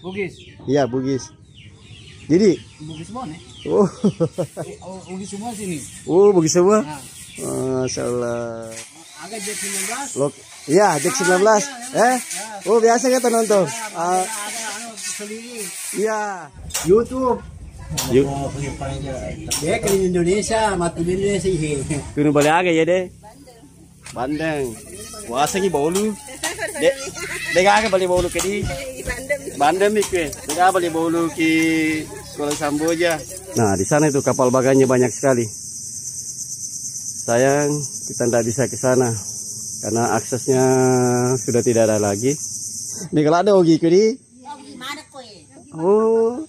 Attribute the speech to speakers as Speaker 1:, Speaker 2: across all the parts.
Speaker 1: Bugis.
Speaker 2: Iya, Bugis. Jadi
Speaker 1: Bugis semua nih.
Speaker 2: oh.
Speaker 1: Bugis semua sini.
Speaker 2: Oh, Bugis semua.
Speaker 1: Nah,
Speaker 2: Masya Allah.
Speaker 1: agak Jack 19.
Speaker 2: Lok, iya, Jack 19. Oh, biasa kita nonton.
Speaker 1: Ada sendiri.
Speaker 2: Iya, YouTube.
Speaker 1: Dia ke Indonesia, mati Indonesia sih.
Speaker 2: Kuno balik agak ya deh. Bandeng. Puasa ki bolu. Dek agak balik bolu ke di. Bandeng ikut. Dek agak balik bolu ki Kuala Samboja. Nah, di sana itu kapal baganya banyak sekali. Sayang kita tidak bisa ke sana karena aksesnya sudah tidak ada lagi. Ini kalau ada ogi ke di. Oh.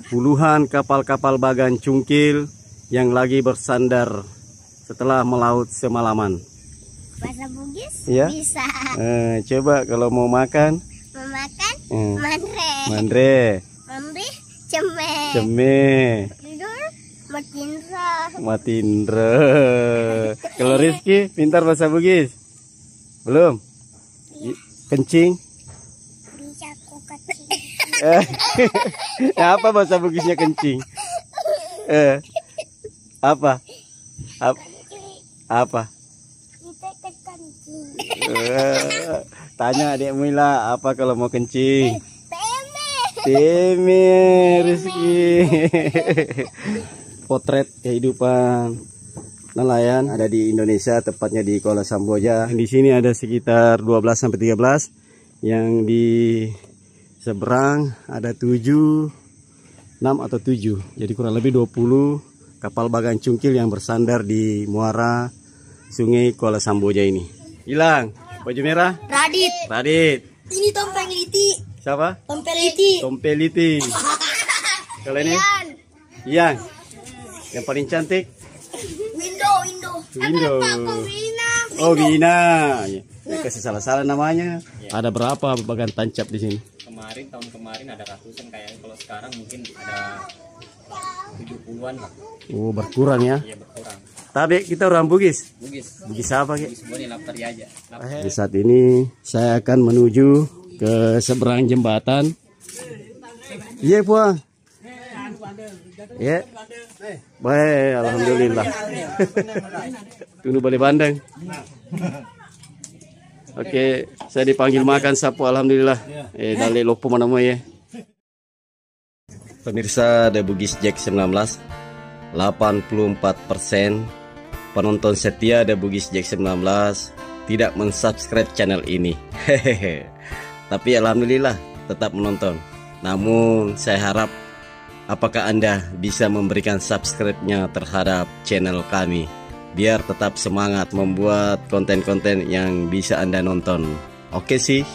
Speaker 2: Puluhan kapal-kapal bagan cungkil yang lagi bersandar setelah melaut semalaman.
Speaker 3: Bahasa Bugis
Speaker 2: Ya?
Speaker 3: bisa.
Speaker 2: Coba kalau mau makan.
Speaker 3: Memakan mandre.
Speaker 2: Mandre.
Speaker 3: Memberi ceme.
Speaker 2: Ceme.
Speaker 3: Tidur matindra.
Speaker 2: Matindra. Kalau Rizky pintar bahasa Bugis? Belum? Kencing?
Speaker 3: Bisa aku kecil.
Speaker 2: Apa bahasa Bugisnya kencing? Apa? Apa?
Speaker 3: Kita kencing.
Speaker 2: Tanya adik Mila apa kalau mau kencing?
Speaker 3: Teme.
Speaker 2: Teme Rizky. Potret kehidupan nelayan ada di Indonesia, tepatnya di Kuala Samboja. Di sini ada sekitar 12 sampai 13. Yang di seberang ada 7, 6 atau 7. Jadi kurang lebih 20 kapal bagan cungkil yang bersandar di muara Sungai Kuala Samboja ini. Hilang baju merah?
Speaker 3: Radit.
Speaker 2: Radit.
Speaker 3: Ini tompeng liti.
Speaker 2: Siapa?
Speaker 3: Tompeng liti.
Speaker 2: Tompeliti. Kalau ini? Yang paling cantik? Window. Oh, Wina. Ya, kasih salah-salah namanya. Ada berapa bagan tancap di sini?
Speaker 4: Tahun kemarin ada ratusan kayaknya. Kalau sekarang mungkin ada 70-an lah.
Speaker 2: Oh, berkurang ya.
Speaker 4: Iya, berkurang.
Speaker 2: Tapi kita orang Bugis.
Speaker 4: Bugis
Speaker 2: Apa Ki?
Speaker 4: semua nih lapar aja.
Speaker 2: Di saat ini saya akan menuju ke seberang jembatan. Iya, Puang. Ya. Baik, alhamdulillah. Tunggu balik Bandeng. Oke, saya dipanggil makan sapu alhamdulillah. Dari lopo mana mau ya. Pemirsa The Bugis Jack 19, 84% penonton setia The Bugis Jack 19 tidak mensubscribe channel ini. Hehehe. Tapi alhamdulillah tetap menonton. Namun saya harap apakah Anda bisa memberikan subscribe-nya terhadap channel kami biar tetap semangat membuat konten-konten yang bisa Anda nonton. Oke sih.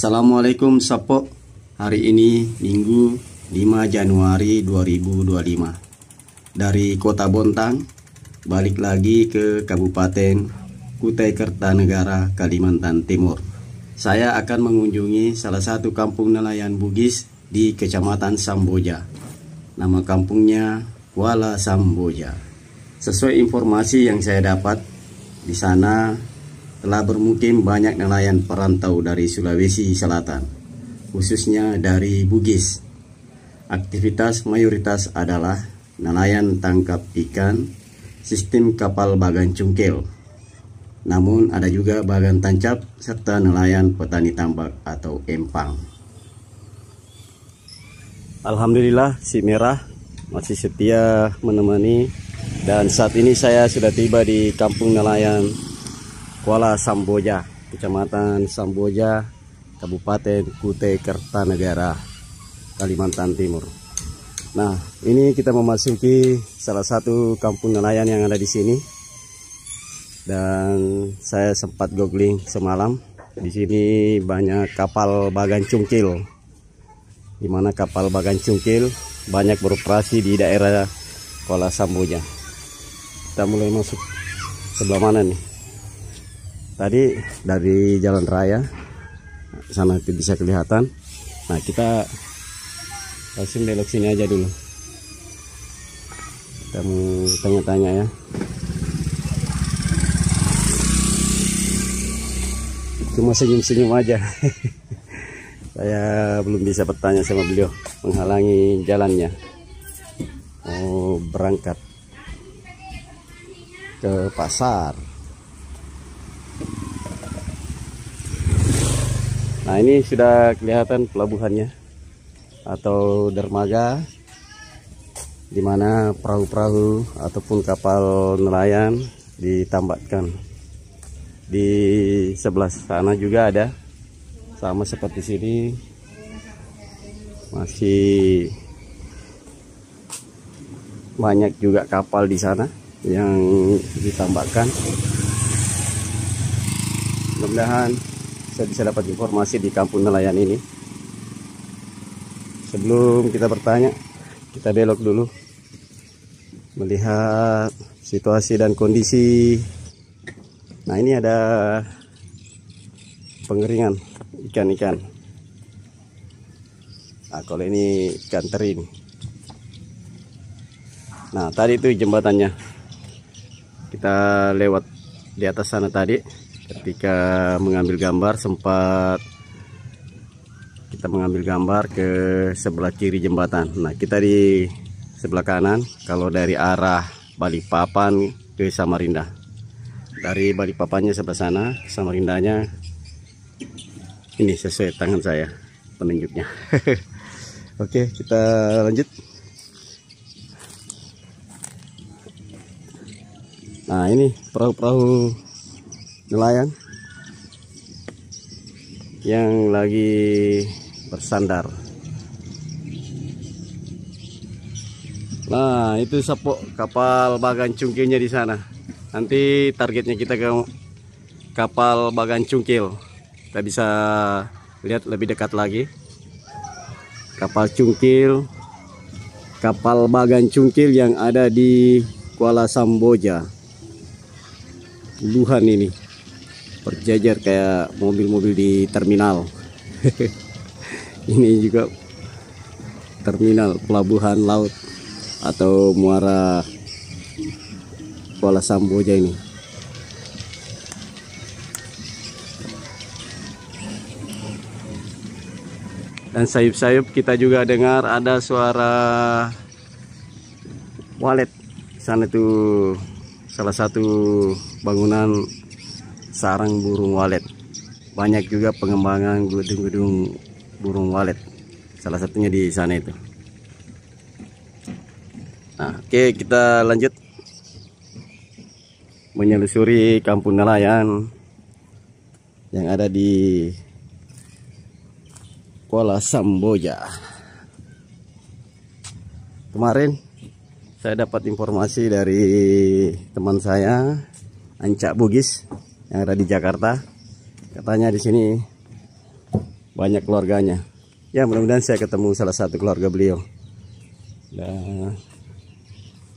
Speaker 2: Assalamualaikum Sapo. Hari ini Minggu 5 Januari 2025. Dari Kota Bontang balik lagi ke Kabupaten Kutai Kertanegara, Kalimantan Timur. Saya akan mengunjungi salah satu kampung nelayan Bugis di Kecamatan Samboja. Nama kampungnya Kuala Samboja. Sesuai informasi yang saya dapat, di sana telah bermukim banyak nelayan perantau dari Sulawesi Selatan, khususnya dari Bugis. Aktivitas mayoritas adalah nelayan tangkap ikan, sistem kapal bagan cungkil. Namun ada juga bagan tancap serta nelayan petani tambak atau empang. Alhamdulillah si Merah masih setia menemani, dan saat ini saya sudah tiba di kampung nelayan Kuala Samboja, Kecamatan Samboja, Kabupaten Kutai Kertanegara, Kalimantan Timur. Nah, ini kita memasuki salah satu kampung nelayan yang ada di sini. Dan saya sempat googling semalam. Di sini banyak kapal bagan cungkil. Di mana kapal bagan cungkil banyak beroperasi di daerah Kuala Samboja. Kita mulai masuk sebelah mana nih? Tadi dari jalan raya sana itu bisa kelihatan. Nah, kita langsung belok sini aja dulu. Kita mau tanya-tanya ya. Cuma senyum-senyum aja. Saya belum bisa bertanya sama beliau, menghalangi jalannya. Mau berangkat ke pasar. Nah, ini sudah kelihatan pelabuhannya atau dermaga, di mana perahu-perahu ataupun kapal nelayan ditambakkan. Di sebelah sana juga ada, sama seperti sini, masih banyak juga kapal di sana yang ditambakkan. Mudah-mudahan saya bisa dapat informasi di kampung nelayan ini. Sebelum kita bertanya, kita belok dulu melihat situasi dan kondisi. Nah, ini ada pengeringan ikan-ikan. Nah, kalau ini ikan teri nih. Nah, tadi itu jembatannya. Kita lewat di atas sana tadi. Ketika mengambil gambar, sempat kita mengambil gambar ke sebelah kiri jembatan. Nah, kita di sebelah kanan kalau dari arah Balikpapan ke Samarinda. Dari Balikpapannya sebelah sana, Samarindanya ini sesuai tangan saya penunjuknya. Oke, kita lanjut. Nah, ini perahu-perahu nelayan yang lagi bersandar. Nah, itu sapok kapal bagan cungkilnya di sana. Nanti targetnya kita ke kapal bagan cungkil. Kita bisa lihat lebih dekat lagi. Kapal cungkil, kapal bagan cungkil yang ada di Kuala Samboja. Puluhan ini berjajar kayak mobil-mobil di terminal. Ini juga terminal pelabuhan laut atau muara Kuala Samboja ini. Dan sayup-sayup kita juga dengar ada suara walet. Sana tuh salah satu bangunan sarang burung walet. Banyak juga pengembangan gedung-gedung burung walet. Salah satunya di sana itu. Nah, oke, kita lanjut menyelusuri kampung nelayan yang ada di Kuala Samboja. Kemarin saya dapat informasi dari teman saya, Ancak Bugis, yang ada di Jakarta. Katanya di sini banyak keluarganya. Ya, mudah-mudahan saya ketemu salah satu keluarga beliau dan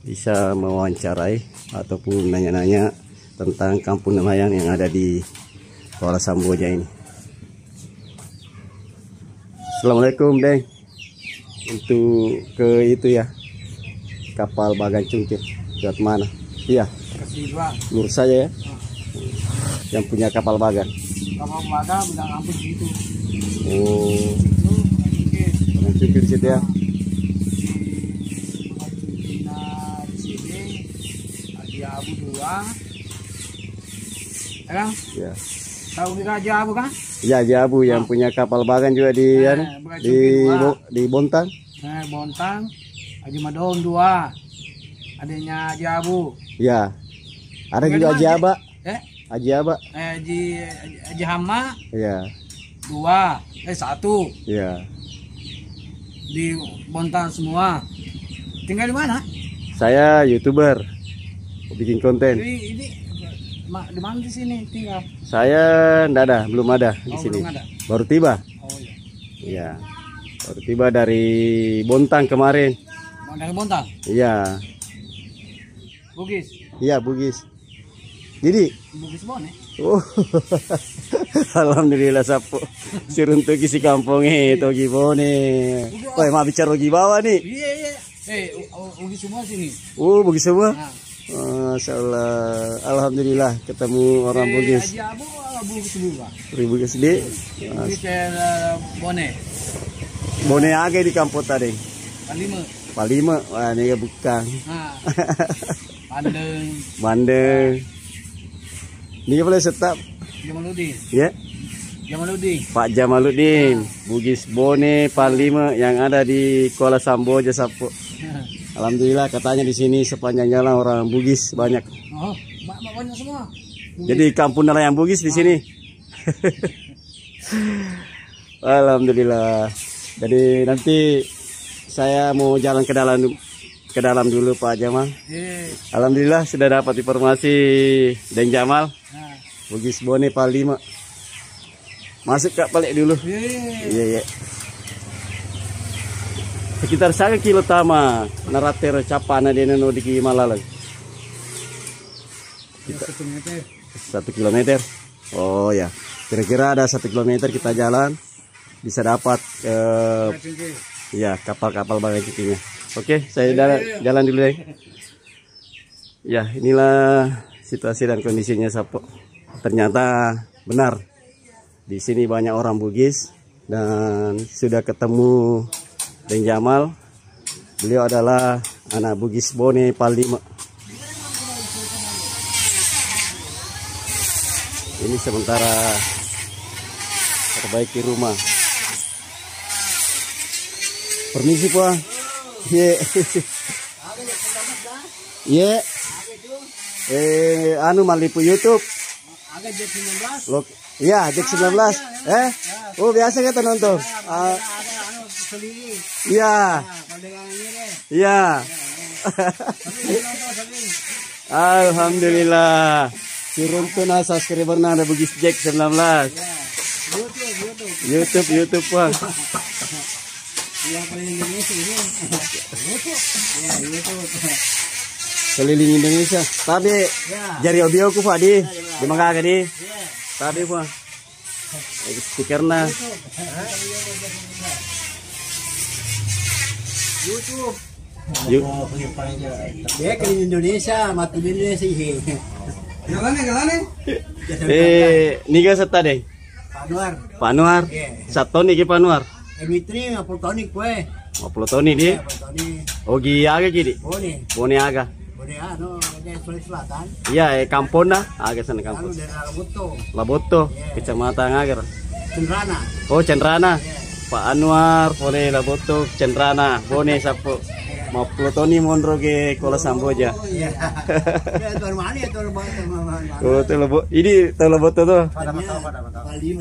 Speaker 2: bisa mewawancarai ataupun nanya-nanya tentang kampung nelayan yang ada di Kuala Samboja ini. Assalamualaikum, Deng. Untuk ke itu ya, kapal bagan cungkil buat mana? Iya, lurus saja ya. Yang punya kapal bagan.
Speaker 1: Kapal bagan bilang ampun gitu.
Speaker 2: Oh, bagan cungkil di situ ya.
Speaker 1: Abu 2, ya?
Speaker 2: Ya.
Speaker 1: Tahu Raja Abu kan?
Speaker 2: Ya, Abu yang punya kapal bagan juga di di Bontang.
Speaker 1: Bontang, Haji Madong 2, adanya Haji Abu.
Speaker 2: Ya, ada juga Haji Aba. Haji Aba.
Speaker 1: Haji Hama.
Speaker 2: Ya.
Speaker 1: 2, 1.
Speaker 2: Ya.
Speaker 1: di Bontang semua. Tinggal di mana?
Speaker 2: Saya YouTuber, bikin konten.
Speaker 1: Ini di mana di sini tinggal?
Speaker 2: Saya ndak ada, belum ada di sini.
Speaker 1: Belum ada.
Speaker 2: Baru tiba.
Speaker 1: Oh iya.
Speaker 2: Iya. Baru tiba dari Bontang kemarin.
Speaker 1: Dari Bontang.
Speaker 2: Iya.
Speaker 1: Bugis.
Speaker 2: Iya, Bugis. Jadi,
Speaker 1: Bugis Bone.
Speaker 2: oh. Alhamdulillah sapo. Siruntuk isi kampungnya togi bone. Woi, mau bicara togi bawah nih.
Speaker 1: Iya iya. Bugis semua sini.
Speaker 2: Oh, Bugis semua.
Speaker 1: Nah.
Speaker 2: Masya Allah. Alhamdulillah ketemu orang Bugis.
Speaker 1: Haji Abu Bugis juga.
Speaker 2: Bugis di
Speaker 1: Bugis Bone.
Speaker 2: Bone age di kampung tadi.
Speaker 1: Palima.
Speaker 2: Palima. Wah, ini bukan.
Speaker 1: Nah. Bandeng.
Speaker 2: Bandeng. Ini boleh setap.
Speaker 1: Jamaluddin.
Speaker 2: Ya.
Speaker 1: Jamaluddin.
Speaker 2: Pak Jamaluddin, Bugis Bone Palima yang ada di Kuala Samboja Sapo. Alhamdulillah katanya di sini sepanjang jalan orang Bugis banyak.
Speaker 1: Oh, banyak semua.
Speaker 2: Jadi kampung nelayan Bugis di sini. Alhamdulillah. Jadi nanti saya mau jalan ke dalam dulu Pak Jamal. Alhamdulillah sudah dapat informasi Dan Jamal. Bugis Bone Palima. Masuk Kak balik dulu. Iya. Sekitar 1 kilo tama narater capana di neno di Malalang. 1 kilometer. Oh ya. Kira-kira ada 1 kilometer kita jalan bisa dapat ya kapal-kapal bagai cikinya. Oke, saya jalan dulu deh. Ya, inilah situasi dan kondisinya Sapo. Ternyata benar. Di sini banyak orang Bugis dan sudah ketemu Dan Jamal. Beliau adalah anak Bugis Bone Palima. Ini sementara perbaiki rumah. Permisi Pak. Ye. Anu malipu YouTube.
Speaker 1: Agak Jack 19.
Speaker 2: Loh, iya, Jack 19. Oh, biasa kita nonton. Iya. Iya. Alhamdulillah. Siruntuna subscriber na ada Bugis Jack 19. YouTube Bang.
Speaker 1: Yang paling Indonesia ini. Ya, YouTube.
Speaker 2: Keliling Indonesia. Tapi jari obio ku Pak di Mangga di. Tapi Pak. Stikerna.
Speaker 1: YouTube.
Speaker 5: Dia keliling Indonesia, mati Indonesia sih.
Speaker 1: Gimana?
Speaker 2: Niga seta deh. Pak Anwar. Satu nih Pak Anwar.
Speaker 5: Emitri ngapul toni kue.
Speaker 2: 50 toni dia. Oh giaga gini. Bone aga.
Speaker 5: Bone ano, dari Sulawesi Selatan.
Speaker 2: Iya, kampung dah. Aga sana
Speaker 5: Anu
Speaker 2: kampung.
Speaker 5: dari Labuto.
Speaker 2: Laboto, Kecamatan Agar.
Speaker 5: Cendrana.
Speaker 2: Oh, Cendrana. Pak Anwar, Bone Laboto, Cendrana, Bone Sapo. 50 toni mondro ke Kuala Samboja.
Speaker 5: Iya. Ya tuan mana ya tuan mana.
Speaker 2: Oh, tuh Lebo. Ini tuh Laboto tuh.
Speaker 5: Palima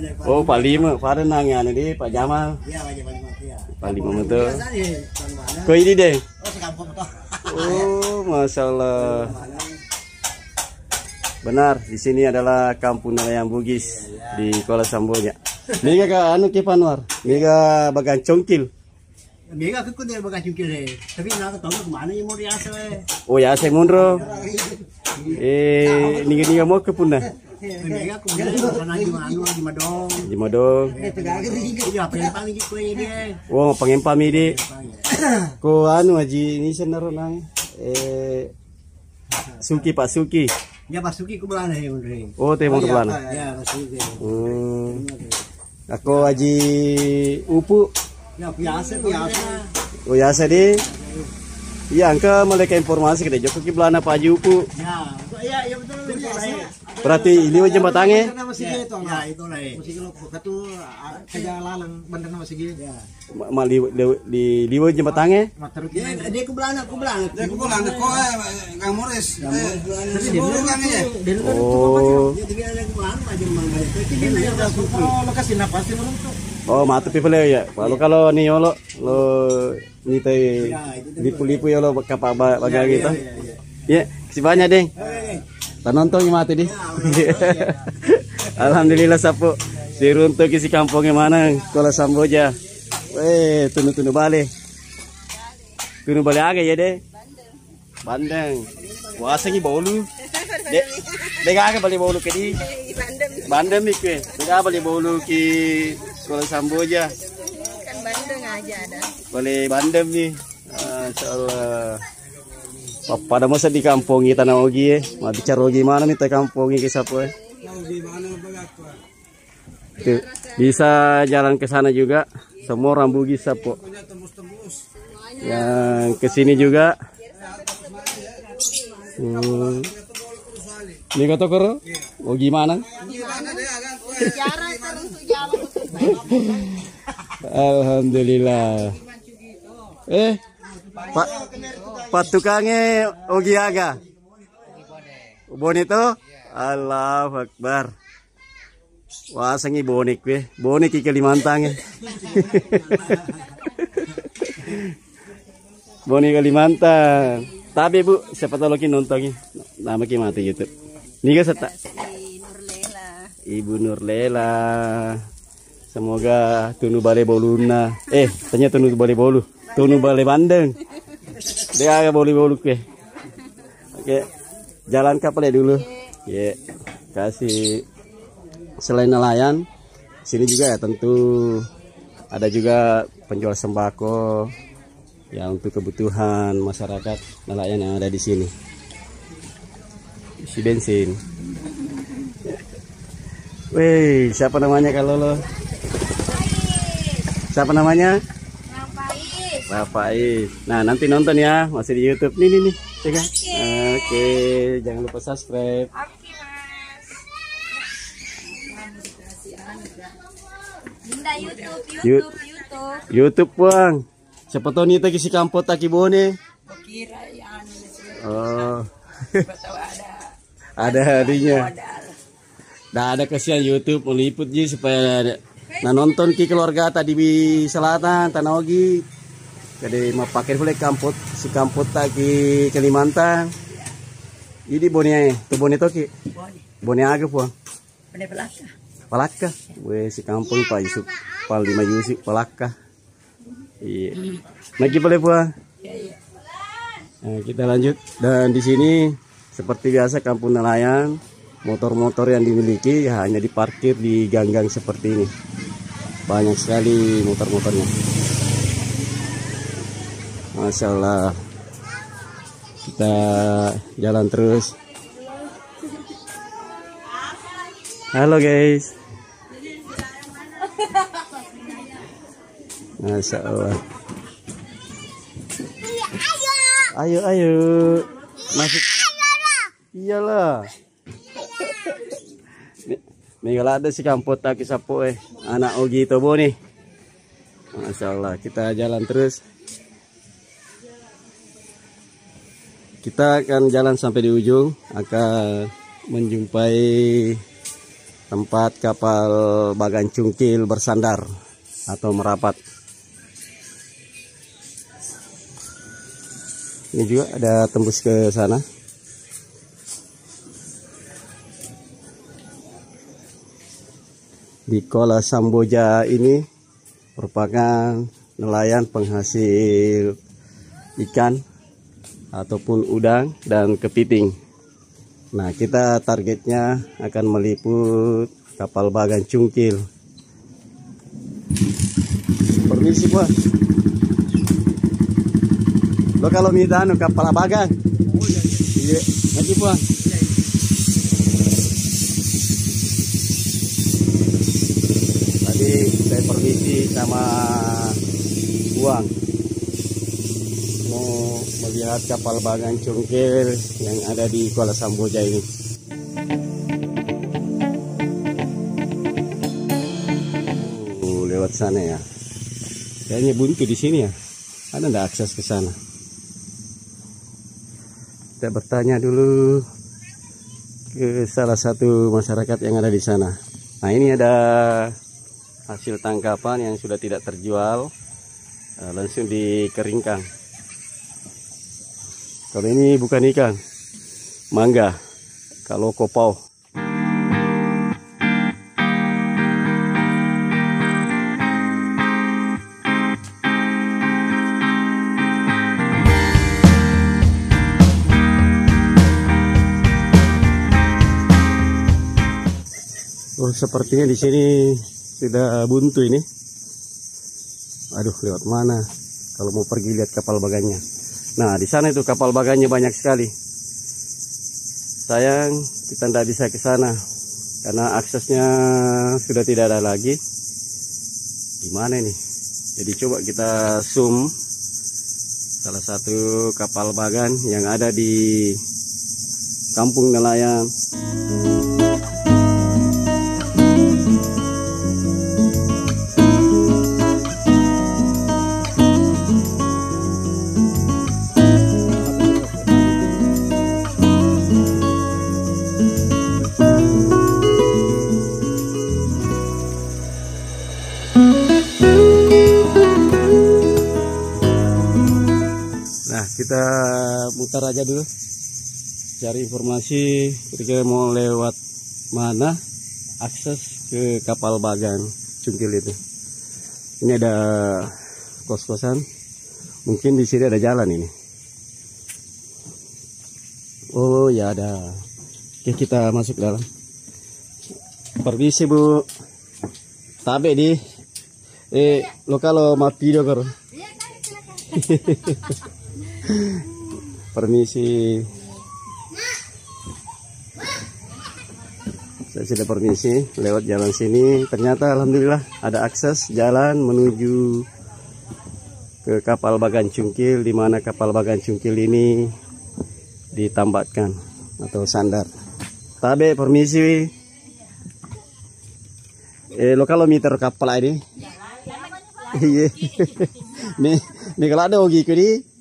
Speaker 5: dari
Speaker 2: Oh, Palima. Pada nangnya di Pak Jamal.
Speaker 5: Iya, Palima. Iya.
Speaker 2: Palima betul.
Speaker 5: Biasa nih tuan mana.
Speaker 2: Kok ini deh?
Speaker 5: Oh, sekampung toh.
Speaker 2: Oh, Masya Allah. Benar, di sini adalah kampung nelayan Bugis di Kuala Samboja. Mega ka anu ke Panwar, mega bagan congkil.
Speaker 5: Mega kekun dari bagas cungkil deh. Tapi nak tahu kemana yang mau diasal
Speaker 2: Oh ya, saya mundur. Niga mau ke punah.
Speaker 5: Mega kemudian sana di mana di Madong.
Speaker 2: Di Madong.
Speaker 5: Jadi apa yang paling gitu ini?
Speaker 2: Oh, pangempami di. Ko anu aji ini senaro nang Suki Pak Suki.
Speaker 5: Ya Basuki ke belana ya Andre.
Speaker 2: Oh, teh mau ke belana.
Speaker 5: Ya Basuki.
Speaker 2: Aku aji upu.
Speaker 5: Ya biasa.
Speaker 2: Oh ya di. Iya, angka mereka informasi ke Joko ki belana Pak Haji upu.
Speaker 5: Ya betul.
Speaker 2: Berarti ini jembatannya.
Speaker 5: Ya itu lah. Masih kalau katu kerja lalang bandar masih gitu. Ya.
Speaker 2: Di liwo jembatannya.
Speaker 5: Dia ke belana.
Speaker 1: Dia kebulan kok Kang Moris.
Speaker 2: Oh.
Speaker 5: Dia ada ke belana aja mang balik. Itu dia ada suku. Lokasi napa sih menurut?
Speaker 2: Oh, matu pipele ya. Kalau ni lo ni teh lipu-lipu ya lo kapal baga gitu. Ya, si banyak deh. Tanonton mati deh. Alhamdulillah sapu. Si runtuh kisi kampungnya mana? Kalau Samboja. Weh, tunu balik. Tunu balik aja ya deh. Bandeng. Puasa ni bolu. Dek agak balik bolu ke di. Bandeng ikwe. Dek balik bolu ki kalau Samboja.
Speaker 3: Kan Bandung aja ada.
Speaker 2: Balik Bandeng nih. Insyaallah. Pada masa di kampung kita na ogi mau bicara ogi mana nih kampung ini sapu Tuh, bisa jalan ke sana juga semua orang Bugis sapu yang ke sini juga ini kata koro ogi mana Alhamdulillah Pak tukangnya Ogi Aga. Bonito? Allahu Akbar. Wah, sangi bonik we. Bonik di Kalimantan. Bonik Kalimantan. Tapi Bu, siapa tahu lagi nontonnya. Nama ki mati YouTube. Nih guys, Ibu Nurlela. Semoga tunu bale boluna. Ternyata tunu bale bolu. Tunu bale Bandeng. Dia agak bolu-bolu ke. Oke. Jalan kapal ya dulu. Ya. Kasih selain nelayan, sini juga ya tentu ada juga penjual sembako ya untuk kebutuhan masyarakat nelayan yang ada di sini. Isi bensin. Wih, siapa namanya kalau lo? Siapa namanya? Rapais. Nah, nanti nonton ya, masih di YouTube. Nih. Ya kan? Oke, jangan lupa subscribe.
Speaker 3: Oke, Mas.
Speaker 2: YouTube, Bang. Siapa tahu nih taki si kampot taki bone. Oh. Ada harinya. Dah ada kesian YouTube meliput ji supaya nonton ki keluarga tadi di selatan Tanah Ogi. Jadi mau pakai boleh kamput si kamput taki Kalimantan. Ini bonnya tuh bonnya toki. Bonnya agak puang.
Speaker 3: Bone
Speaker 2: Palaka. Weh si kampung Pak Yusuf Pal 5 Yusuf Palaka. Iya. Lagi boleh puang. Nah, kita lanjut dan di sini seperti biasa kampung nelayan, motor-motor yang dimiliki ya, hanya diparkir di gang-gang seperti ini. Banyak sekali motor-motornya. Masya Allah. Kita jalan terus. Halo guys. Masya Allah. Ayo. Masuk. Iyalah. Nih kalau ada si kampot tak sapu anak Ogi Tobo nih. Masya Allah. Kita jalan terus. Kita akan jalan sampai di ujung, akan menjumpai tempat kapal Bagan Cungkil bersandar atau merapat. Ini juga ada tembus ke sana. Di Kola Samboja ini merupakan nelayan penghasil ikan ataupun udang dan kepiting. Nah, kita targetnya akan meliput kapal Bagan Cungkil. Permisi, Pak. Lo kalau minta kapal Bagan. Iya, nanti, Pak. Tadi saya permisi sama uang. Mau melihat kapal Bagan Cungkil yang ada di Kuala Samboja ini. Lewat sana ya. Kayaknya buntu di sini ya. Ada nggak akses ke sana? Kita bertanya dulu ke salah satu masyarakat yang ada di sana. Nah, ini ada hasil tangkapan yang sudah tidak terjual, langsung dikeringkan. Kalau ini bukan ikan, mangga. Kalau kopau. Oh, sepertinya di sini sudah buntu ini. Aduh, lewat mana? Kalau mau pergi lihat kapal bagannya. Nah, di sana itu kapal bagannya banyak sekali. Sayang, kita tidak bisa ke sana karena aksesnya sudah tidak ada lagi. Gimana ini? Jadi coba kita zoom salah satu kapal bagan yang ada di Kampung Nelayan. Kita mutar aja dulu, cari informasi kira-kira mau lewat mana akses ke kapal bagan Cungkil itu. Ini ada kos-kosan, mungkin di sini ada jalan ini. Oh ya ada. Oke, kita masuk dalam. Permisi Bu. Tabe di lo kalau mati dong karo. Permisi. Saya sudah permisi lewat jalan sini. Ternyata alhamdulillah ada akses jalan menuju ke kapal bagan Cungkil, di mana kapal bagan Cungkil ini ditambatkan atau sandar. Tabe permisi. Lo kalau meter kapal ini. Iya. Nih kalau ada ogi kudi.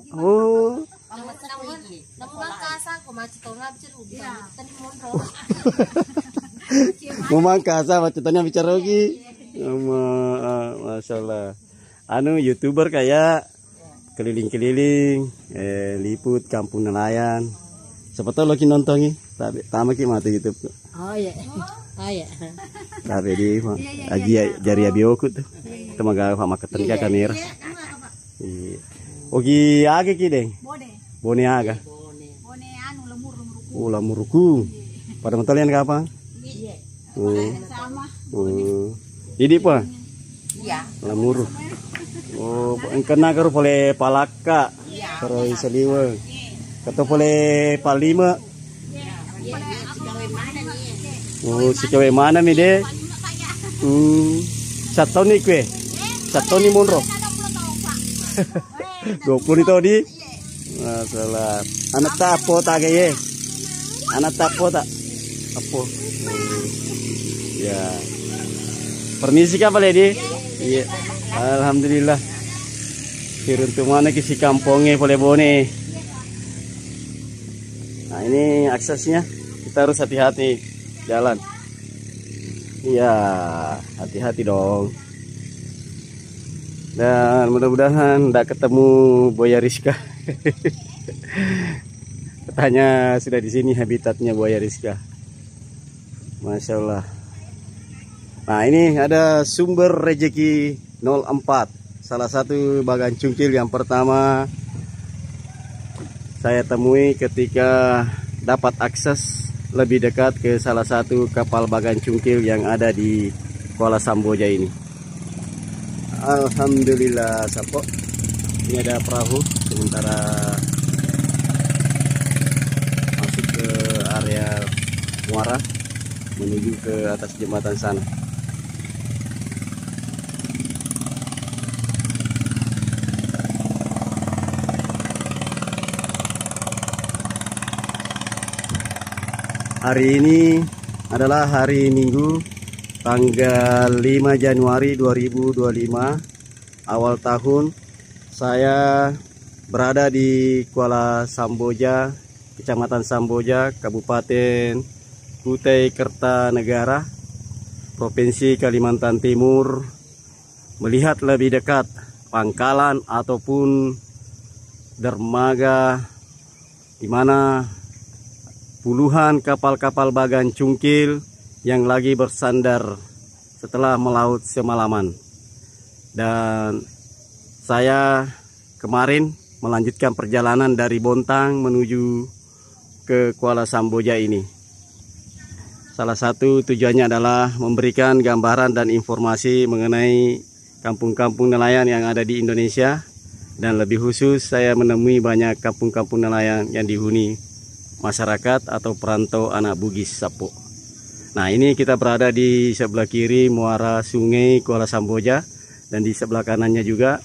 Speaker 2: Oh. Memangkasa macetnya bicara lagi. Masya Allah. Anu YouTuber kayak keliling-keliling, liput kampung nelayan. Siapa tahu lagi nonton nih. Tama ki mata YouTube.
Speaker 3: Oh iya. Oh iya.
Speaker 2: Tapi di aji jari abiokut tuh. Temaga sama ketenka kamera. Iya. Ogi age ki deng. Bone aga.
Speaker 3: Bone anu lemur-lemurku.
Speaker 2: Oh, lemurku. Pada mentalian kapan?
Speaker 3: Iya.
Speaker 2: Sama. Ini apa?
Speaker 3: Iya.
Speaker 2: Lemur. Oh, kena karo boleh palaka. Karo isaliwa. Kato boleh palima. Oh, si cewek mana mi de? Satu ni kue. Satu ni monro. 20 itu di. Masalah. Anak tapo tak ye. Anak tapo tak. Apa? Ya. Permisi kah boleh di? Iya. Alhamdulillah. Kiruntu mana kisi kampungnya boleh bone. Nah, ini aksesnya. Kita harus hati-hati jalan. Iya, hati-hati dong. Dan mudah-mudahan tidak ketemu buaya Rizka. Katanya sudah di sini habitatnya buaya Rizka. Masya Allah. Nah, ini ada sumber rezeki 04. Salah satu bagan Cungkil yang pertama saya temui ketika dapat akses lebih dekat ke salah satu kapal bagan Cungkil yang ada di Kuala Samboja ini. Alhamdulillah, Sapo. Ini ada perahu sementara masuk ke area muara menuju ke atas jembatan sana. Hari ini adalah hari Minggu, tanggal 5 Januari 2025, awal tahun. Saya berada di Kuala Samboja, Kecamatan Samboja, Kabupaten Kutai Kertanegara. Provinsi Kalimantan Timur melihat lebih dekat pangkalan ataupun dermaga di mana puluhan kapal-kapal bagan cungkil yang lagi bersandar setelah melaut semalaman. Dan saya kemarin melanjutkan perjalanan dari Bontang menuju ke Kuala Samboja ini. Salah satu tujuannya adalah memberikan gambaran dan informasi mengenai kampung-kampung nelayan yang ada di Indonesia. Dan lebih khusus saya menemui banyak kampung-kampung nelayan yang dihuni masyarakat atau perantau anak Bugis Sapo. Nah, ini kita berada di sebelah kiri muara sungai Kuala Samboja, dan di sebelah kanannya juga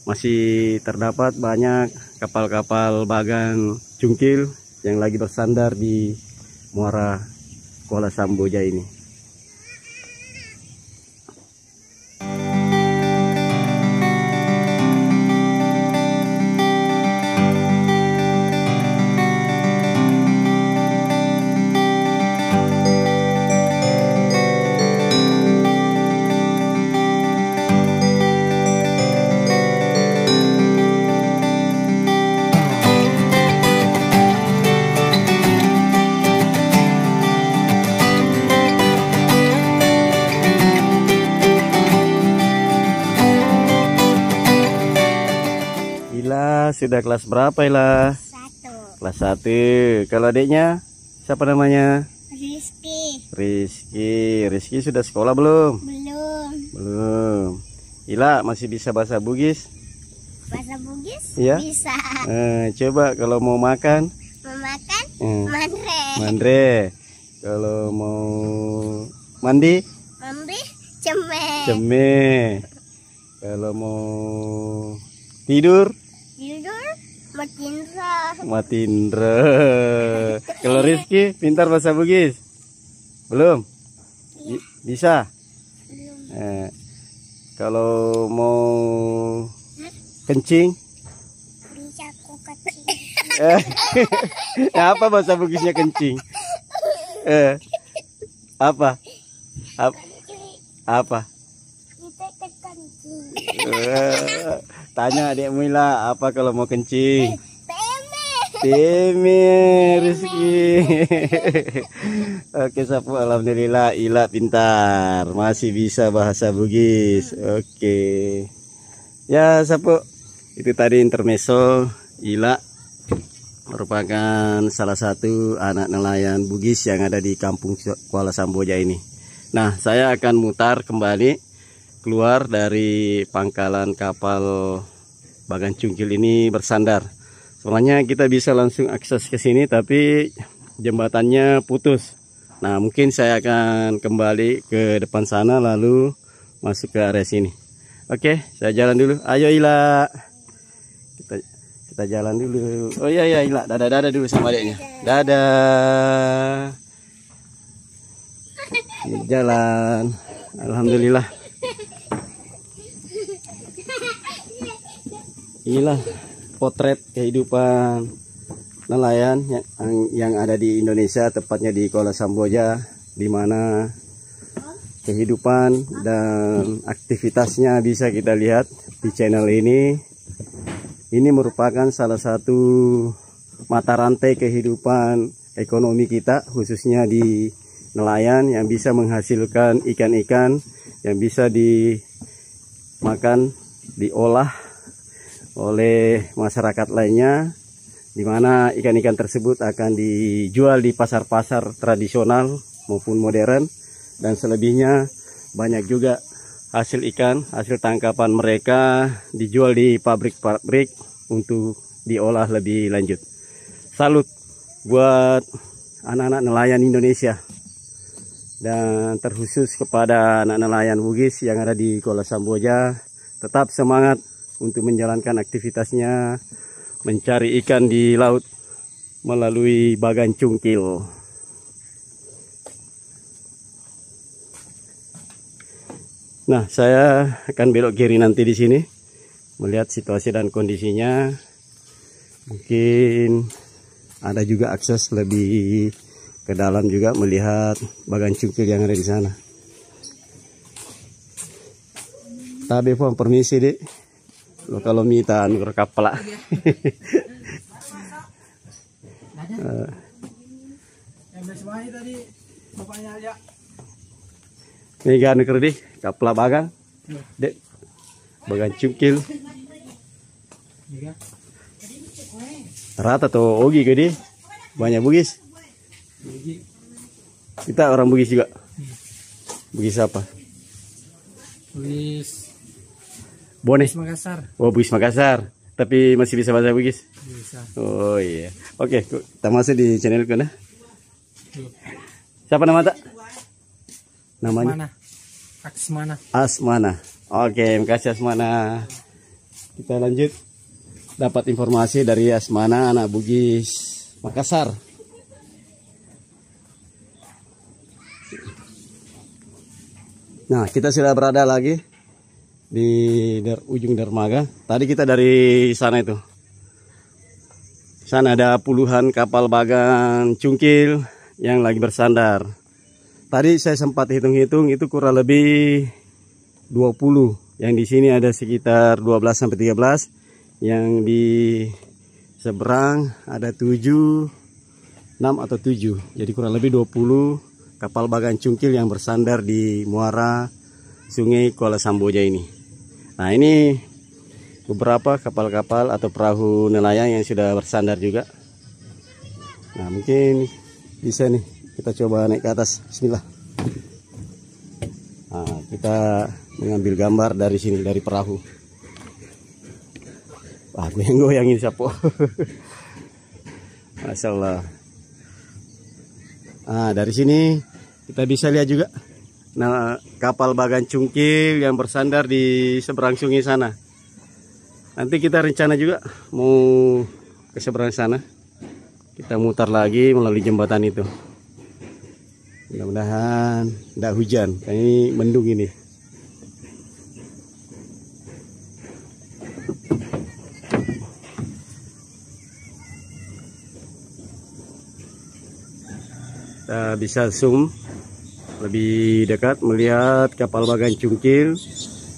Speaker 2: masih terdapat banyak kapal-kapal bagan cungkil yang lagi bersandar di muara Kuala Samboja ini. Sudah kelas berapa Ila?
Speaker 3: 1.
Speaker 2: Kelas 1. Kalau adiknya siapa namanya?
Speaker 3: Rizky.
Speaker 2: Rizky sudah sekolah belum?
Speaker 3: Belum.
Speaker 2: Ila masih bisa bahasa Bugis?
Speaker 3: Bahasa Bugis?
Speaker 2: Iya?
Speaker 3: Bisa.
Speaker 2: Coba kalau mau makan?
Speaker 3: Memakan? Mandre.
Speaker 2: Mandre. Kalau mau mandi?
Speaker 3: Mandi? Ceme.
Speaker 2: Ceme. Kalau mau tidur?
Speaker 3: Tidur? Matindra.
Speaker 2: Matindra. Kalau Rizky pintar bahasa Bugis? Belum? Bisa? Kalau mau kencing?
Speaker 3: Bisa aku kencing.
Speaker 2: Apa bahasa Bugisnya kencing? Apa? Apa?
Speaker 3: Kita kencing.
Speaker 2: Tanya adikmu Ila, apa kalau mau kencing?
Speaker 3: Teme
Speaker 2: Rizky. Oke Sapu, alhamdulillah Ila pintar, masih bisa bahasa Bugis. Oke. Ya Sapu, itu tadi intermezzo. Ila merupakan salah satu anak nelayan Bugis yang ada di kampung Kuala Samboja ini. Nah, saya akan mutar kembali keluar dari pangkalan kapal bagan cungkil ini bersandar. Soalnya kita bisa langsung akses ke sini, tapi jembatannya putus. Nah, mungkin saya akan kembali ke depan sana lalu masuk ke area sini. Oke, saya jalan dulu. Ayo Ila, kita jalan dulu. Oh iya Ila, dadah dulu sama adiknya. Dadah. Jalan. Alhamdulillah. Inilah potret kehidupan nelayan yang ada di Indonesia, tepatnya di Kuala Samboja, di mana kehidupan dan aktivitasnya bisa kita lihat di channel ini. Ini merupakan salah satu mata rantai kehidupan ekonomi kita, khususnya di nelayan yang bisa menghasilkan ikan-ikan yang bisa dimakan, diolah oleh masyarakat lainnya, di mana ikan-ikan tersebut akan dijual di pasar-pasar tradisional maupun modern, dan selebihnya banyak juga hasil ikan, hasil tangkapan mereka dijual di pabrik-pabrik untuk diolah lebih lanjut. Salut buat anak-anak nelayan Indonesia, dan terkhusus kepada anak nelayan Bugis yang ada di Kuala Samboja. Tetap semangat untuk menjalankan aktivitasnya mencari ikan di laut melalui bagan cungkil. Nah, saya akan belok kiri nanti di sini melihat situasi dan kondisinya. Mungkin ada juga akses lebih ke dalam juga melihat bagan cungkil yang ada di sana. Tabe pun permisi dek. Lo kalau minta nur kapal.
Speaker 1: Yang bersama tadi bapaknya aja.
Speaker 2: Ini kan kerdi kapal bagang. Dek. Bagang cungkil.
Speaker 1: Iya.
Speaker 2: Rata tuh ogi gede. Banyak Bugis. Kita orang Bugis juga. Bugis apa?
Speaker 1: Bugis
Speaker 2: Bone.
Speaker 1: Makassar.
Speaker 2: Oh, Bugis Makassar. Tapi masih bisa bahasa Bugis?
Speaker 1: Bisa.
Speaker 2: Oh iya. Oke, kita masuk di channelku nah. Siapa nama tak? Namanya?
Speaker 1: Mana? Asmana.
Speaker 2: Asmana. Oke, makasih Asmana. Kita lanjut. Dapat informasi dari Asmana, anak Bugis Makassar. Nah, kita sudah berada lagi di ujung dermaga. Tadi kita dari sana itu. Sana ada puluhan kapal bagan cungkil yang lagi bersandar. Tadi saya sempat hitung-hitung itu kurang lebih 20. Yang di sini ada sekitar 12 sampai 13. Yang di seberang ada 7, 6 atau 7. Jadi kurang lebih 20 kapal bagan cungkil yang bersandar di muara Sungai Kuala Samboja ini. Nah, ini beberapa kapal-kapal atau perahu nelayan yang sudah bersandar juga. Nah, mungkin bisa nih kita coba naik ke atas. Bismillah. Nah, kita mengambil gambar dari sini, dari perahu. Wah, goyang-goyangin sapo. Masya Allah. Nah, dari sini kita bisa lihat juga nah, kapal bagan cungkil yang bersandar di seberang sungai sana. Nanti kita rencana juga mau ke seberang sana. Kita mutar lagi melalui jembatan itu. Mudah-mudahan tidak hujan. Ini mendung ini. Kita bisa zoom lebih dekat melihat kapal bagan cungkil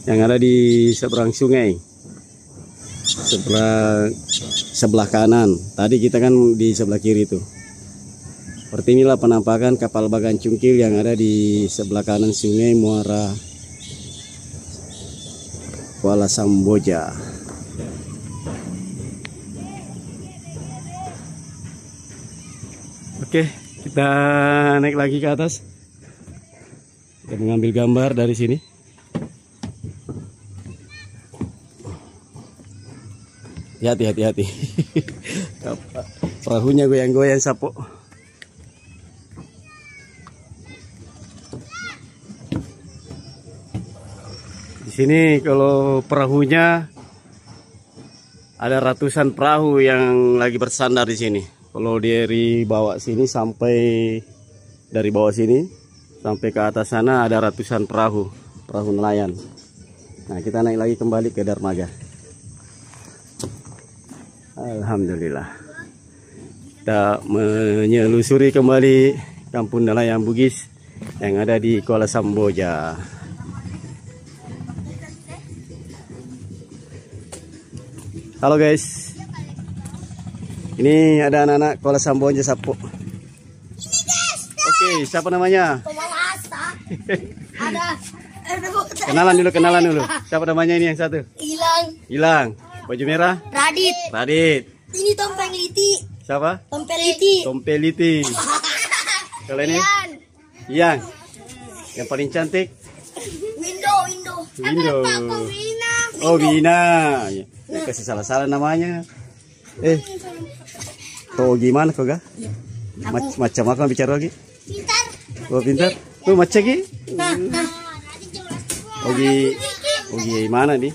Speaker 2: yang ada di seberang sungai. Sebelah kanan. Tadi kita kan di sebelah kiri itu. Seperti inilah penampakan kapal bagan cungkil yang ada di sebelah kanan sungai muara Kuala Samboja. Oke, kita naik lagi ke atas. Kita mengambil gambar dari sini. Hati-hati. Perahunya goyang-goyang sapo. Di sini kalau perahunya ada ratusan perahu yang lagi bersandar di sini. Kalau dari bawah sini sampai dari bawah sini sampai ke atas sana ada ratusan perahu nelayan. Nah, kita naik lagi kembali ke dermaga. Alhamdulillah. Kita menyelusuri kembali kampung nelayan Bugis yang ada di Kuala Samboja. Halo guys. Ini ada anak-anak Kuala Samboja sapo. Oke, siapa namanya?
Speaker 3: Ada.
Speaker 2: Kenalan dulu. Siapa namanya ini yang satu? Hilang. Baju merah? Radit.
Speaker 3: Ini Tompeliti.
Speaker 2: Siapa?
Speaker 3: Tompeliti.
Speaker 2: Tompeliti. Kalau ini? Ian. Yang paling cantik? Window. Oh, Wina. Ya, kasih salah-salah namanya. Tuh gimana kok ga? Macam apa bicara lagi?
Speaker 3: Pintar.
Speaker 2: Oh, pintar. Tuh macam lagi. Ogi mana nih?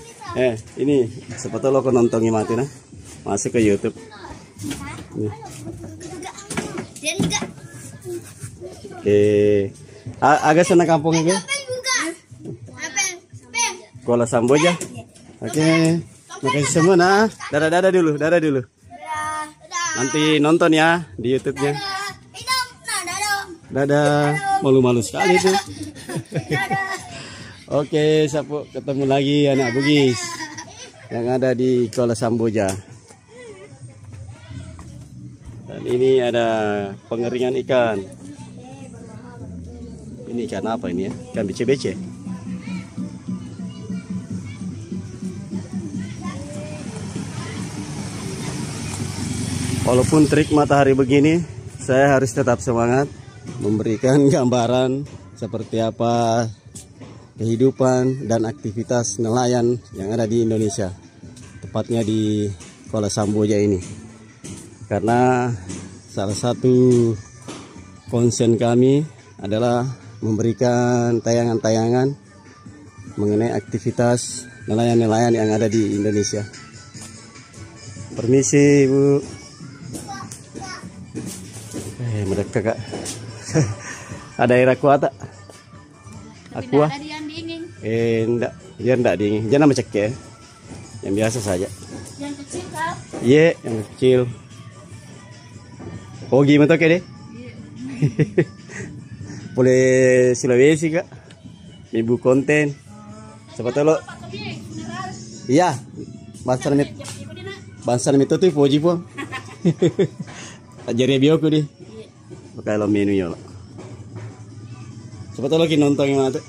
Speaker 2: Ini sepatu lo nontonnya mati nah. Masuk ke YouTube. Nih. Oke. Agak sana kampungnya ke? Kuala Samboja. Oke. Makasih semua nah. Dadah dulu. Nanti nonton ya di YouTube-nya. Dadah. Malu-malu sekali tuh. Oke, Sapu, ketemu lagi anak Bugis yang ada di Kuala Samboja. Dan ini ada pengeringan ikan. Ini ikan apa ini ya? Ikan bece-bece. Walaupun terik matahari begini, saya harus tetap semangat memberikan gambaran seperti apa kehidupan dan aktivitas nelayan yang ada di Indonesia, tepatnya di Kuala Samboja ini. Karena salah satu konsen kami adalah memberikan tayangan-tayangan mengenai aktivitas nelayan-nelayan yang ada di Indonesia. Permisi, Bu. Mereka Kak. Ada air aqua tak? Aqua? Enggak, dia enggak dingin. Jangan macam ya. Yang biasa saja.
Speaker 3: Yang kecil Kak?
Speaker 2: Iya, yang kecil. Oh gimana tuh deh? Boleh Sulawesi Kak. Ibu konten. Siapa tahu lo? Iya. Bangsa itu tuh poji po. Ajari bioko deh. Pakai lo menunya lo. Siapa tahu lagi nonton yang mana tuh?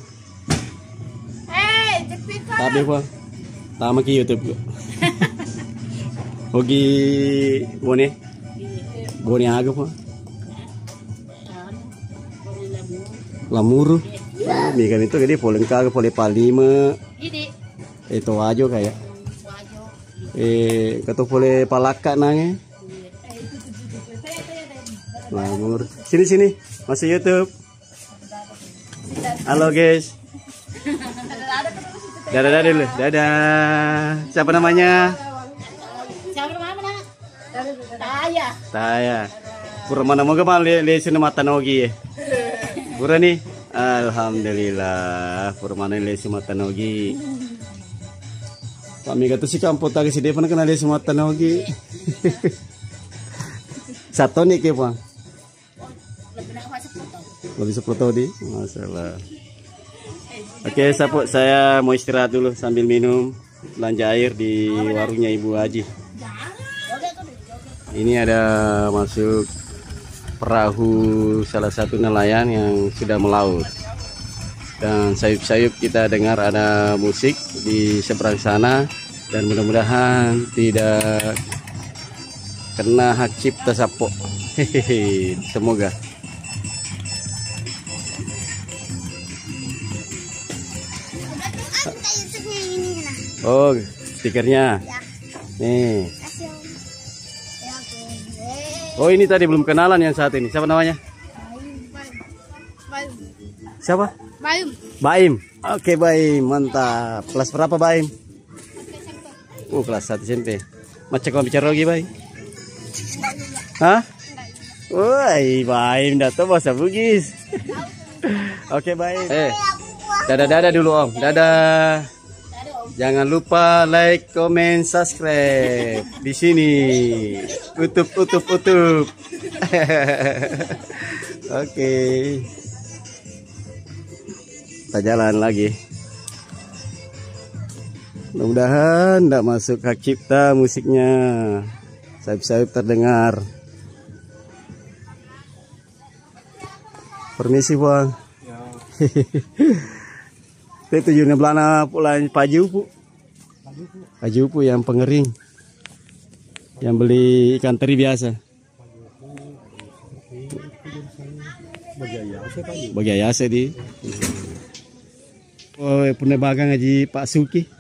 Speaker 2: Tapi po, tama ki YouTube ko. Hogi bone aga po. Lamuru. Mi kami itu gede poleng kaga pole palima. Itu ajo kayak. Kato pole palaka nange. Lamur. Sini masuk YouTube. Halo guys. Dadah dulu. Dadah. Siapa namanya? Taya. Pura mana mau kemal lesin mata nogi. Pura nih. Alhamdulillah. Pura mana lesin mata nogi. Kami kata si kampung tadi si Depan kena lesin mata nogi. Satu nih ke Bang. Lebih 10 di. Masalah. Oke, Sapu, saya mau istirahat dulu sambil minum belanja air di warungnya Ibu Haji. Ini ada masuk perahu salah satu nelayan yang sudah melaut. Dan sayup-sayup kita dengar ada musik di seberang sana. Dan mudah-mudahan tidak kena hak cipta Sapu. Hehehe, semoga. Oh, stikernya. Nih. Oh, ini tadi belum kenalan yang saat ini. Siapa namanya? Siapa?
Speaker 3: Baim.
Speaker 2: Baim. Oke, Baim. Mantap. Kelas berapa, Baim? Kelas 1 SMP. Macam kau bicara lagi, Baim? Hah? Woi, Baim datang bahasa Bugis. Oke, Baim. Dadah dulu, Om. Dadah. Jangan lupa like, comment, subscribe di sini. Utup. Oke. Kita jalan lagi. Mudah-mudahan tidak masuk hak cipta musiknya. Sayup-sayup terdengar. Permisi, Bang. Itu tujuannya belana pula pajupu yang pengering, yang beli ikan teri biasa. Bagayase di. Oh, punya bagang ngaji Pak Suki.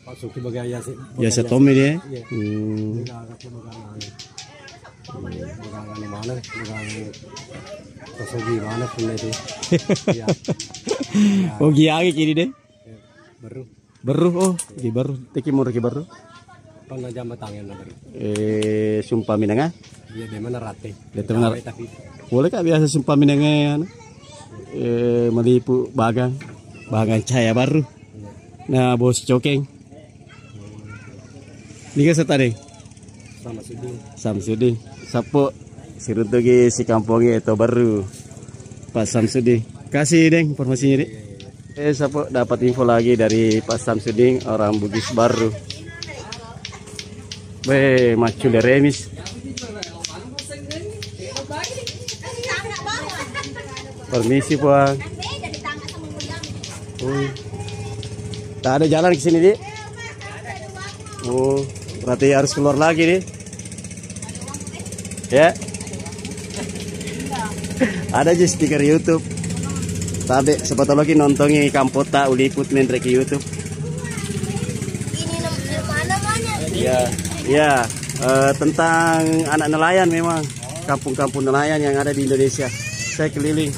Speaker 5: Pak Suki bagayase.
Speaker 2: Biasa Tommy dia.
Speaker 5: Mana punya itu?
Speaker 2: Oh giagi kiri deh.
Speaker 5: Baru.
Speaker 2: Oh di baru. Teki mau ke baru.
Speaker 5: Pernah jam tangan baru.
Speaker 2: Sumpah minanga.
Speaker 5: Iya di mana rate.
Speaker 2: Tapi boleh kak biasa sumpah minanga. Melipu bagang cahaya baru. Nah bos cokeng. Nika setare. Samsudin. Sapo sirutugi si kampungnya itu baru Pak Samsudin. Kasih deng informasinya deh. Sapo dapat info lagi dari Pak Samsudin, orang Bugis baru. Macul remis. Permisi Puang. Tak ada jalan ke sini, Dik. Oh, berarti harus keluar lagi nih. Ya. Ada aja stiker YouTube. Tapi sepatu lagi nontongi Kampota uliput mentre ke YouTube.
Speaker 3: Ini namanya.
Speaker 2: Iya, iya. Tentang anak nelayan memang. Kampung-kampung nelayan yang ada di Indonesia. Saya keliling.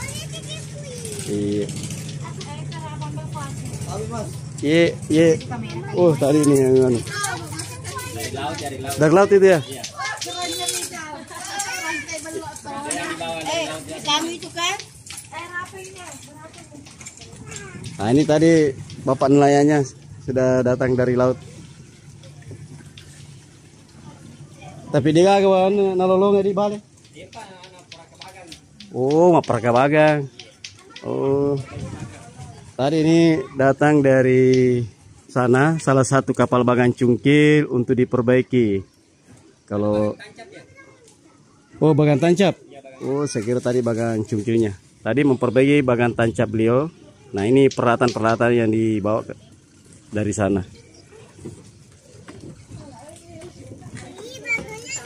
Speaker 2: Iya. Iya, iya. Oh, tadi ini yang anu. Dari laut itu ya? Iya.
Speaker 3: Kami itu kan.
Speaker 2: Nah, ini tadi bapak nelayannya sudah datang dari laut. Tapi dia gak nalolong di balik. Oh, Maprakabagang. Oh. Tadi ini datang dari sana salah satu kapal bagan cungkil untuk diperbaiki. Kalau oh, bagan tancap. Oh, saya kira tadi bagan cungkilnya. Tadi memperbaiki bagan tancap beliau. Nah, ini peralatan-peralatan yang dibawa dari sana.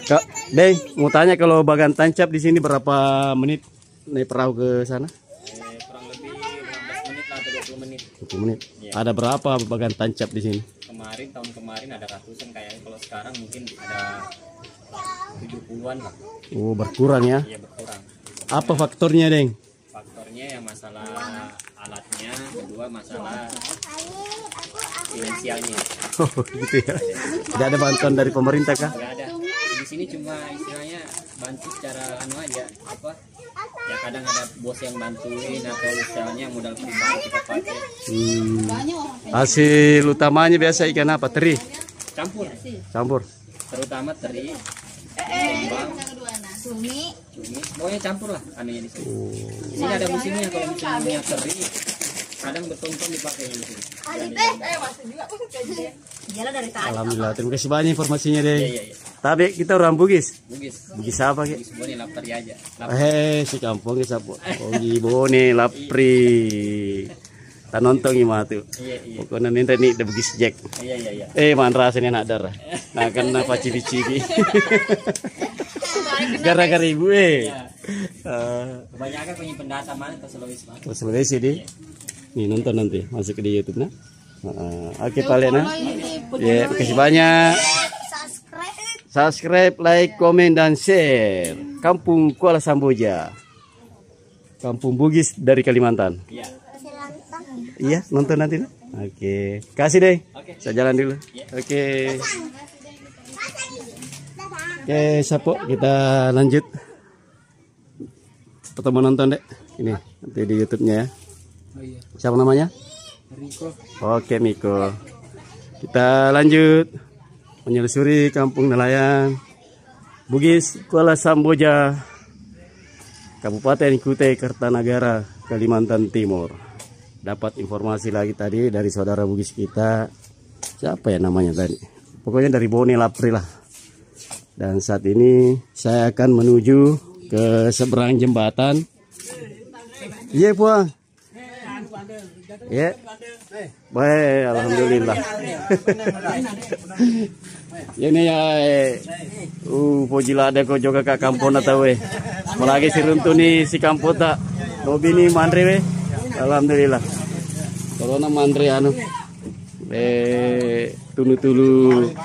Speaker 2: Kak, Deng, mau tanya kalau bagan tancap di sini berapa menit naik perahu ke sana?
Speaker 4: Kurang lebih 15 menit lah atau 20 menit.
Speaker 2: 20 menit. Ya. Ada berapa bagan tancap di sini?
Speaker 4: Tahun kemarin ada ratusan kayaknya. Kalau sekarang mungkin ada 70-an lah.
Speaker 2: Oh, berkurang ya?
Speaker 4: Iya, berkurang.
Speaker 2: Apa faktornya, Deng?
Speaker 4: Faktornya yang masalah alatnya, kedua masalah finansialnya.
Speaker 2: Oh, gitu ya. Tidak ada bantuan dari pemerintah kah?
Speaker 4: Nggak ada. Di sini cuma istilahnya bantu secara anu aja, apa? Ya kadang ada bos yang bantuin atau misalnya modal pribadi kita pakai.
Speaker 2: Hasil utamanya biasa ikan apa? Teri?
Speaker 4: Campur.
Speaker 2: Campur.
Speaker 4: Terutama teri, kembang,
Speaker 3: Cumi.
Speaker 4: cumi, pokoknya campur lah anunya di sini. Di sini ada musimnya, kalau musimnya teri, kadang bertonton dipakai di sini.
Speaker 3: Jalan dari tadi.
Speaker 2: Alhamdulillah, terima kasih banyak informasinya, Deng.
Speaker 4: Iya.
Speaker 2: Tapi kita orang Bugis.
Speaker 4: Bugis.
Speaker 2: Bugis apa, Ki?
Speaker 4: Bugis Bone Lapri aja.
Speaker 2: Si kampung ki sapo. Ogi Bone Lapri. Tak nonton gimana tuh.
Speaker 4: Iya.
Speaker 2: Pokoknya nanti nih the Bugis Jack.
Speaker 4: Iya.
Speaker 2: Man rasanya nak darah. Nah, karena paci-paci. Gara-gara ibu
Speaker 4: Kebanyakan punya pendatang mana ke Sulawesi mana?
Speaker 2: Ke Sulawesi di. Nih nonton nanti masuk ke di YouTube nah. Oke, Pak nah. Ya, kasih banyak. Subscribe, like, komen, dan share. Kampung Kuala Samboja. Kampung Bugis dari Kalimantan.
Speaker 4: Iya.
Speaker 2: Iya, nonton nanti. Oke. Kasih deh. Saya jalan dulu. Oke. Oke, Sapo, kita lanjut. Pertemuan nonton, Dek. Ini nanti di YouTube-nya ya. Siapa namanya?
Speaker 1: Miko.
Speaker 2: Oke, Miko. Kita lanjut menyusuri kampung nelayan Bugis Kuala Samboja, Kabupaten Kutai Kartanagara, Kalimantan Timur. Dapat informasi lagi tadi dari saudara Bugis kita, siapa ya namanya tadi, pokoknya dari Bone Lapri lah. Dan saat ini saya akan menuju ke seberang jembatan. Iya, Puang. Ya, baik, alhamdulillah. Ini ya, pojila ada kau juga kak kampung atau apalagi si runtuni si kampung tak, lobi ni mandre alhamdulillah. Kalau nama mandre anu, tunu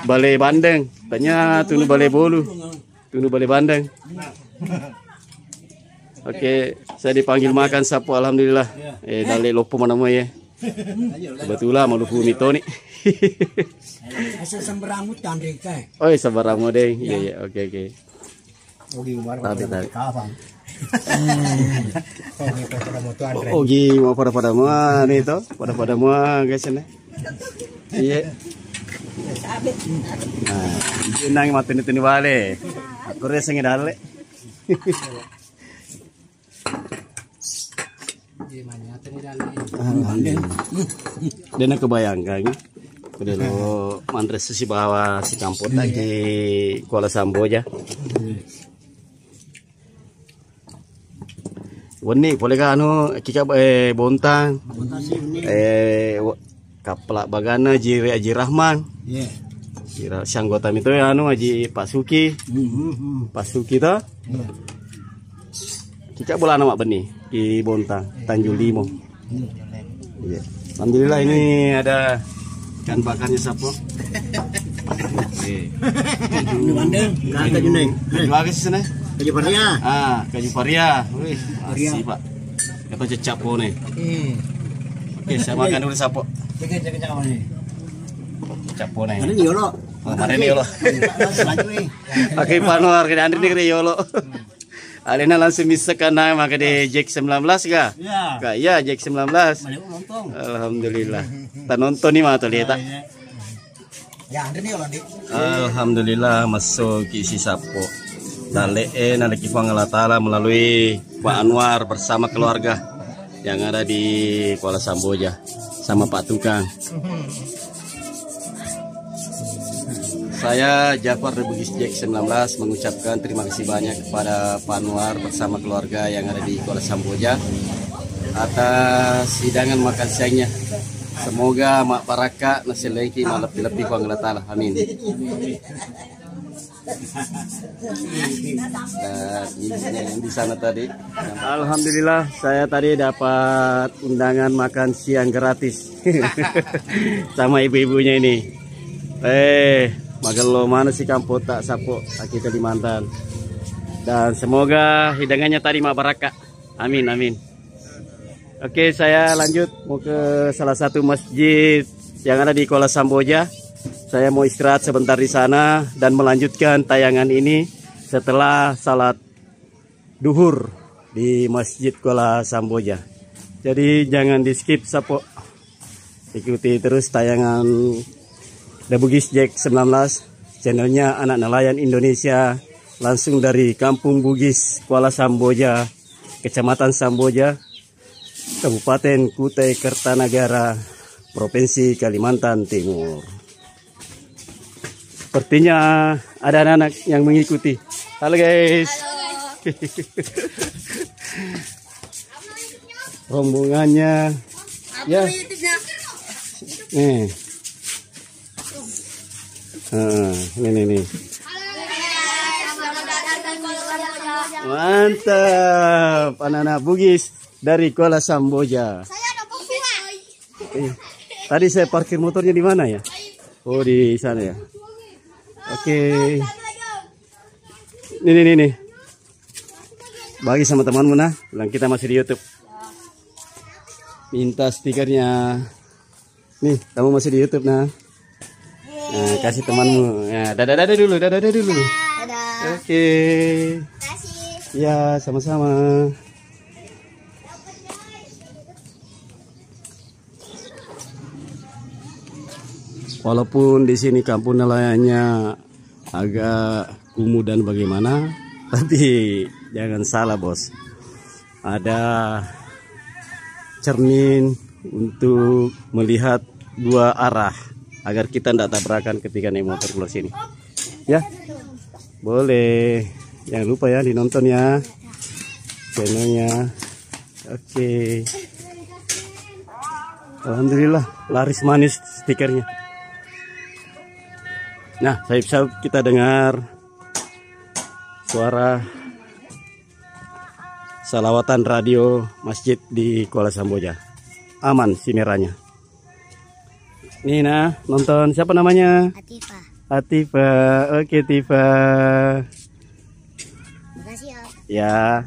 Speaker 2: balai bandeng, tanya tunu balai bolu, tunu balai bandeng. Oke, saya dipanggil makan sapu alhamdulillah. Dari lopo mana mau ya? Kebetulan mau lupu mito nih. Oh, sabaramu deh. Iya, oke. Tarik. Ogi mau pada mua nih toh, pada mua guys ini. Iya. Nah, nang mateni bale. Aku rasa ngidale. Dan kebayangkan udah lo mantres si bawa si kampot lagi Kuala Samboja. Wani boleh kan kika bontang kaplak bagana Jiri Aji Rahman. Kira anggota itu ya Aji Pak Suki. Pak Suki to. Kika bola nama benih di bontang Tanjung Limo. Iya. Alhamdulillah ini ada ikan bakarnya sapo.
Speaker 5: Ini bandeng, kata Juneng.
Speaker 2: Kaju apa sih sana?
Speaker 5: Kaju paria.
Speaker 2: Kaju paria. Wih, asih Pak. Kata cecapo nih. Oke, saya makan dulu sapo.
Speaker 5: Jangan nih.
Speaker 2: Cecapo nih.
Speaker 5: Ini yolo.
Speaker 2: Kemarin nih yolo.
Speaker 5: Selanjutnya.
Speaker 2: Pakai panuar ke Andri nih yolo. Alena langsung bisa karena maka di Jack 19 kah?
Speaker 5: Iya.
Speaker 2: Kak, iya Jack 19. Alhamdulillah. Kita nonton nih mah tuh lihat.
Speaker 5: Ya, ada nih Yolandi.
Speaker 2: Alhamdulillah masuk isi sapo. Dale'e nalaki pangalatala melalui Pak Anwar bersama keluarga yang ada di Kuala Samboja sama Pak Tukang. Saya Jafar Rebugis Jack 19 mengucapkan terima kasih banyak kepada Pak Anwar bersama keluarga yang ada di Kuala Samboja atas hidangan makan siangnya. Semoga mak paraka nasi leki mak lebih-lebih panggilan. Amin. Dan yang di sana tadi. Alhamdulillah saya tadi dapat undangan makan siang gratis sama ibu-ibunya ini. Magal lo mana si kampot tak sapo kita di Mantan. Dan semoga hidangannya tadi mak baraka. Amin amin. Oke, saya lanjut mau ke salah satu masjid yang ada di Kuala Samboja. Saya mau istirahat sebentar di sana dan melanjutkan tayangan ini setelah salat duhur di Masjid Kuala Samboja. Jadi jangan di skip sapo. Ikuti terus tayangan The Bugis Jack 19, channelnya anak nelayan Indonesia, langsung dari Kampung Bugis, Kuala Samboja, Kecamatan Samboja, Kabupaten Kutai Kertanagara, Provinsi Kalimantan Timur. Sepertinya ada anak-anak yang mengikuti. Halo guys. Rombongannya ya. Nih. Ini. Mantap, anak-anak Bugis dari Kuala Samboja. Tadi saya parkir motornya di mana ya? Oh, di sana ya. Oke. Nih. Bagi sama temanmu nah, bilang kita masih di YouTube. Minta stikernya. Nih, kamu masih di YouTube nah. Nah, kasih temanmu. Ya, dadah dulu.
Speaker 3: Dadah.
Speaker 2: Oke.
Speaker 3: Kasih.
Speaker 2: Ya, sama-sama. Walaupun di sini kampung nelayannya agak kumuh dan bagaimana, tapi jangan salah bos. Ada cermin untuk melihat dua arah agar kita tidak tabrakan ketika naik motor keluar sini. Ya, boleh. Jangan lupa ya dinonton ya channelnya. Oke. Alhamdulillah laris manis stikernya. Nah, sayup-sayup kita dengar suara salawatan radio masjid di Kuala Samboja. Aman si merahnya. Nih nah, nonton siapa namanya? Atifa. Oke, Tifa.
Speaker 3: Makasih ya.
Speaker 2: Ya.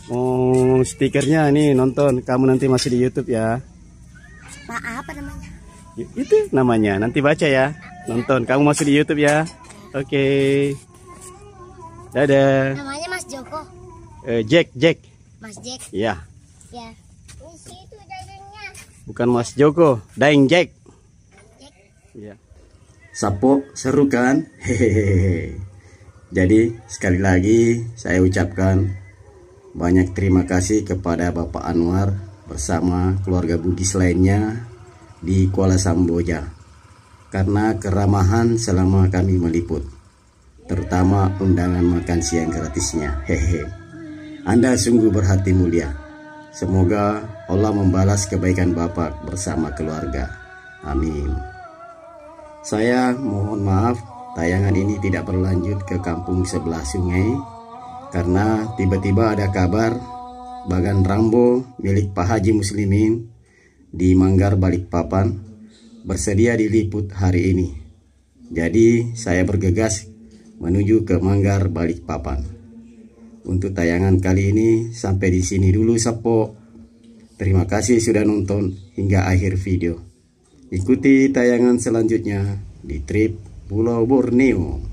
Speaker 2: Oh, stikernya nih nonton. Kamu nanti masih di YouTube ya.
Speaker 3: Pak, apa namanya?
Speaker 2: Itu namanya. Nanti baca ya. Nonton. Kamu masih di YouTube ya. Oke. Dadah.
Speaker 3: Namanya Mas Joko.
Speaker 2: Jack.
Speaker 3: Mas Jack.
Speaker 2: Ya.
Speaker 3: Ya. Di situ dagingnya.
Speaker 2: Bukan Mas Joko, Daeng Jack. Ya. Sapo seru kan? Hehehe. Jadi sekali lagi saya ucapkan Banyak terima kasih kepada Bapak Anwar bersama keluarga Bugis lainnya di Kuala Samboja karena keramahan selama kami meliput, terutama undangan makan siang gratisnya. Hehe, Anda sungguh berhati mulia. Semoga Allah membalas kebaikan Bapak bersama keluarga. Amin. Saya mohon maaf tayangan ini tidak berlanjut ke kampung sebelah sungai karena tiba-tiba ada kabar Bagan Rambo milik Pak Haji Muslimin di Manggar Balikpapan bersedia diliput hari ini. Jadi saya bergegas menuju ke Manggar Balikpapan. Untuk tayangan kali ini sampai di sini dulu Sapo. Terima kasih sudah nonton hingga akhir video. Ikuti tayangan selanjutnya di trip Pulau Borneo.